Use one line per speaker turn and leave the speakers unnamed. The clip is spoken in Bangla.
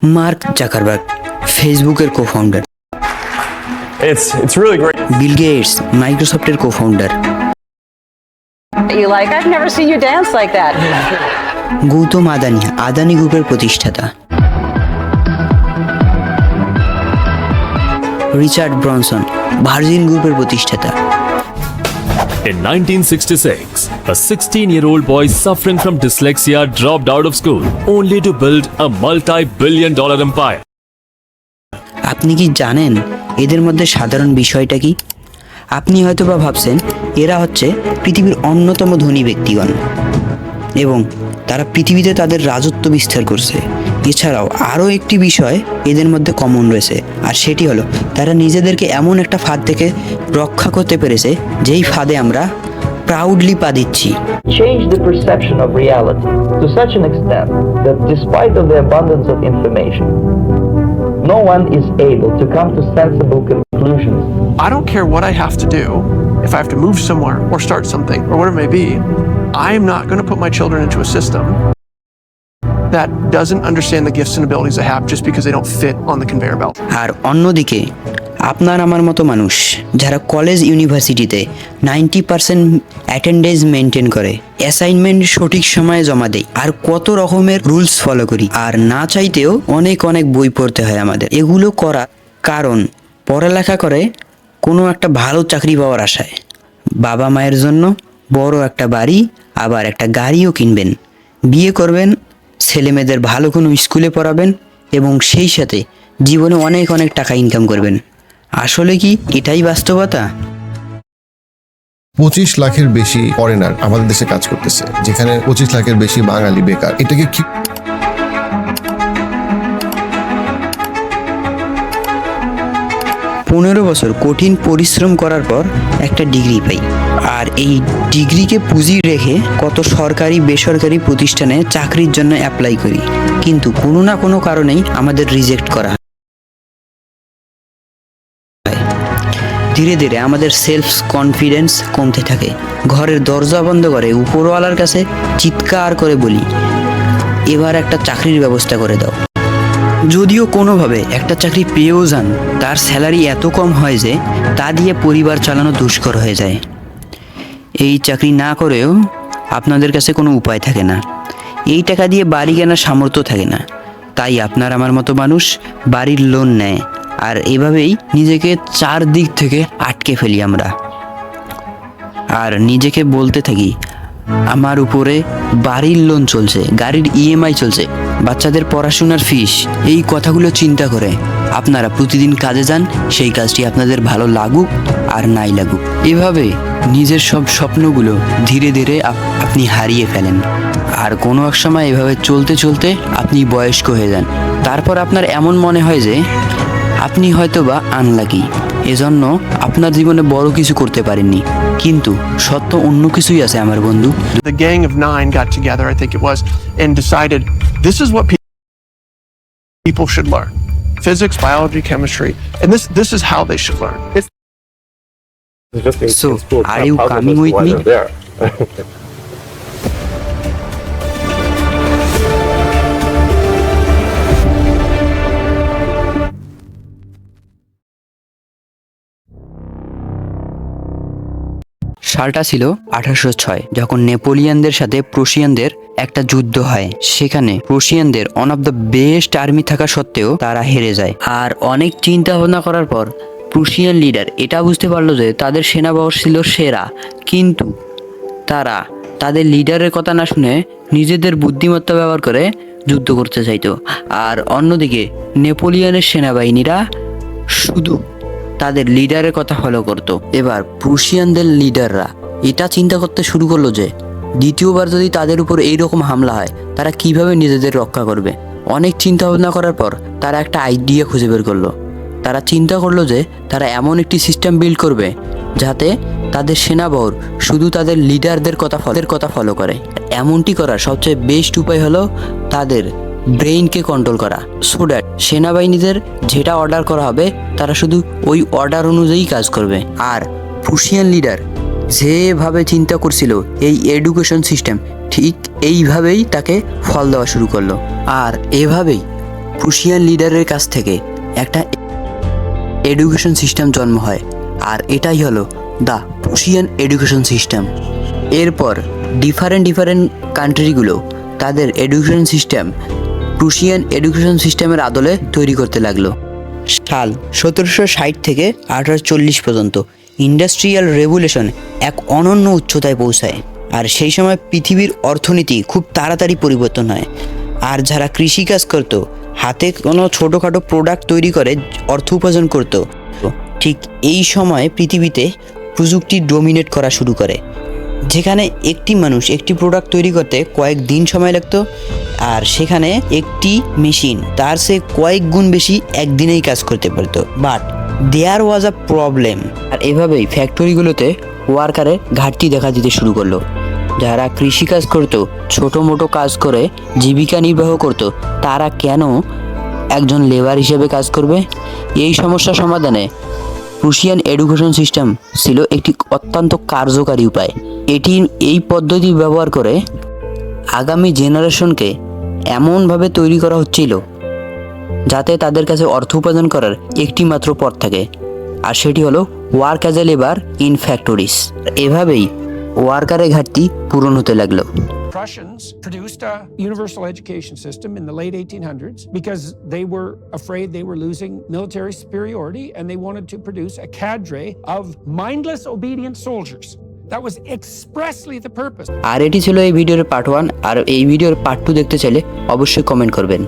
মার্ক জাকারবার্গ, ফেসবুকের co-founder.
It's really great.
Bill Gates, মাইক্রোসফটের co-founder.
You like, I've never seen you dance like that.
Gautam Adani, Adani গ্রুপের প্রতিষ্ঠাতা। রিচার্ড ব্রনসন, ভার্জিন গ্রুপের প্রতিষ্ঠাতা।
In 1966, a 16-year-old boy suffering from dyslexia dropped out of school only to build a multi-billion-dollar empire.
আপনি কি জানেন এদের মধ্যে সাধারণ বিষয়টা কি? আপনি হয়তোবা ভাবছেন এরা হচ্ছে পৃথিবীর অন্যতম ধনী ব্যক্তিগণ এবং তারা পৃথিবীতে তাদের রাজত্ব বিস্তার করছে। এছাড়াও আরও একটি বিষয় এদের মধ্যে কমন রয়েছে, আর সেটি হলো তারা নিজেদেরকে এমন একটা ফাঁদ থেকে রক্ষা করতে পেরেছে যেই ফাঁদে আমরা প্রাউডলি পা দিচ্ছি।
Change the perception of reality to such an extent that despite of the abundance of information, no one is able to come to sensible conclusions.
I don't care what I have to do. If I have to move somewhere or start something or whatever it may be, I am not going to put my children into a system that doesn't understand the gifts and abilities I have just because they don't fit on the conveyor belt.
আর অন্যদিকে আপনার আমার মতো মানুষ যারা কলেজ ইউনিভার্সিটিতে 90% অ্যাটেন্ডেন্স মেনটেন করে, অ্যাসাইনমেন্ট সঠিক সময়ে জমা দেয়, আর কত রকমের রুলস ফলো করি, আর না চাইতেও অনেক অনেক বই পড়তে হয় আমাদের। এগুলো করা কারণ পড়ালেখা করে কোনো একটা ভালো চাকরি পাওয়ার আশায়, বাবা মায়ের জন্য বড় একটা বাড়ি আবার একটা গাড়িও কিনবেন, বিয়ে করবেন, ছেলেমেয়েদের ভালো কোনো স্কুলে পড়াবেন এবং সেই সাথে জীবনে অনেক অনেক টাকা ইনকাম করবেন। আসলে কি এটাই বাস্তবতা?
25 লাখের বেশি ফরেনার আমাদের দেশে কাজ করতেছে, যেখানে 25 লাখের বেশি বাঙালি বেকার। এটাকে কি
15 বছর কঠিন পরিশ্রম করার পর একটা ডিগ্রি পাই, আর এই ডিগ্রিকে পুঁজি রেখে কত সরকারি বেসরকারি প্রতিষ্ঠানে চাকরির জন্য অ্যাপ্লাই করি, কিন্তু কোনো না কোনো কারণেই আমাদের রিজেক্ট করা হয়। ধীরে ধীরে আমাদের সেলফ কনফিডেন্স কমতে থাকে, ঘরের দরজা বন্ধ করে উপরওয়ালার কাছে চিৎকার করে বলি, এবার একটা চাকরির ব্যবস্থা করে দাও। যদিও কোনোভাবে একটা চাকরি পেয়েও যান, তার স্যালারি এত কম হয় যে তা দিয়ে পরিবার চালানো দুষ্কর হয়ে যায়। এই চাকরি না করেও আপনাদের কাছে কোনো উপায় থাকে না, এই টাকা দিয়ে বাড়ি কেনার সামর্থ্য থাকে না, তাই আপনার আমার মতো মানুষ বাড়ির লোন নেয়, আর এভাবেই নিজেকে চারদিক থেকে আটকে ফেলি আমরা, আর নিজেকে বলতে থাকি আমার উপরে বাড়ির লোন চলছে, গাড়ির ইএমআই চলছে, বাচ্চাদের পড়াশোনার ফিস। এই কথাগুলো চিন্তা করে আপনারা প্রতিদিন কাজে যান, সেই কাজটি আপনাদের ভালো লাগুক আর নাই লাগুক, এভাবে নিজের সব স্বপ্নগুলো ধীরে ধীরে আপনি হারিয়ে ফেলেন। আর কোনো এক সময় এভাবে চলতে চলতে আপনি বয়স্ক হয়ে যান, তারপর আপনার এমন মনে হয় যে আপনি হয়তো বা আনলাকি, এজন্য আপনার জীবনে বড় কিছু করতে পারেননি, কিন্তু সত্য অন্য কিছুই আছে আমার বন্ধু।
The gang of 9 got together, I think it was, and decided this is what people should learn. Physics, biology, chemistry, and this is how they should learn.
So, are you coming with me? সালটা ছিল 1806, যখন নেপোলিয়নদের সাথে প্রুশিয়ানদের একটা যুদ্ধ হয়। সেখানে প্রুশিয়ানদের one of the best army থাকা সত্ত্বেও তারা হেরে যায়, আর অনেক চিন্তা ভাবনা করার পর প্রুশিয়ান লিডার এটা বুঝতে পারলো যে তাদের সেনাবহর ছিল সেরা, কিন্তু তারা তাদের লিডারের কথা না শুনে নিজেদের বুদ্ধিমত্তা ব্যবহার করে যুদ্ধ করতে চাইতো। আর অন্যদিকে নেপোলিয়নের সেনাবাহিনীরা শুধু তাদের লিডারের কথা ফলো করতো। এবার প্রুশিয়ানদের লিডাররা এটা চিন্তা করতে শুরু করলো যে দ্বিতীয়বার যদি তাদের উপর এইরকম হামলা হয় তারা কিভাবে নিজেদের রক্ষা করবে। অনেক চিন্তা ভাবনা করার পর তারা একটা আইডিয়া খুঁজে বের করলো। তারা চিন্তা করলো যে তারা এমন একটি সিস্টেম বিল্ড করবে যাতে তাদের সেনাবহর শুধু তাদের লিডারদের কথা ফলো করে। এমনটি করার সবচেয়ে বেস্ট উপায় হলো তাদের ব্রেইনকে কন্ট্রোল করা, সো দ্যাট সেনাবাহিনীদের যেটা অর্ডার করা হবে তারা শুধু ওই অর্ডার অনুযায়ী কাজ করবে। আর প্রুশিয়ান লিডার যেভাবে চিন্তা করছিল এই এডুকেশন সিস্টেম ঠিক এইভাবেই তাকে ফল দেওয়া শুরু করলো, আর এভাবেই প্রুশিয়ান লিডারের কাছ থেকে একটা এডুকেশন সিস্টেম জন্ম হয়, আর এটাই হলো দ্য প্রুশিয়ান এডুকেশন সিস্টেম। এরপর ডিফারেন্ট কান্ট্রিগুলো তাদের এডুকেশন সিস্টেম প্রুশিয়ান এডুকেশন সিস্টেমের আদলে তৈরি করতে লাগলো। সাল 1760 থেকে 1840 পর্যন্ত ইন্ডাস্ট্রিয়াল রেভলিউশন এক অনন্য উচ্চতায় পৌঁছায়, আর সেই সময় পৃথিবীর অর্থনীতি খুব তাড়াতাড়ি পরিবর্তন হয়। আর যারা কৃষিকাজ করত, হাতে কোনো ছোটোখাটো প্রোডাক্ট তৈরি করে অর্থ উপার্জন করত, ঠিক এই সময় পৃথিবীতে প্রযুক্তি ডোমিনেট করা শুরু করে। যেখানে একটি মানুষ একটি প্রোডাক্ট তৈরি করতে কয়েক দিন সময় লাগতো, আর সেখানে একটি মেশিন তার সে কয়েক গুণ বেশি একদিনেই কাজ করতে পারতো। But there was a problem. আর এভাবেই ফ্যাক্টরিগুলোতে ওয়ার্কারের ঘাটতি দেখা দিতে শুরু করলো। যারা কৃষিকাজ করত, ছোটো মোটো কাজ করে জীবিকা নির্বাহ করত, তারা কেন একজন লেবার হিসেবে কাজ করবে? এই সমস্যা সমাধানে প্রুশিয়ান এডুকেশন সিস্টেম ছিল একটি অত্যন্ত কার্যকারী উপায়। এটি এই পদ্ধতি ব্যবহার করে আগামী জেনারেশনকে এমনভাবে তৈরি করা হচ্ছিল যাতে তাদের কাছে অর্থ উপার্জন করার একটি মাত্র পথ থাকে, আর সেটি হলো work as a labour in factories. এভাবেই ওয়ার্কারের ঘাটতি পূরণ হতে লাগলো।
Prussians produced a universal education system in the late 1800s because they were afraid they were losing military superiority, and they wanted to produce a cadre of mindless, obedient soldiers. That was expressly the purpose.
আর এটি ছিল এই ভিডিওর পার্ট 1, আর এই ভিডিওর পার্ট 2 দেখতে চাইলে অবশ্যই কমেন্ট করবেন।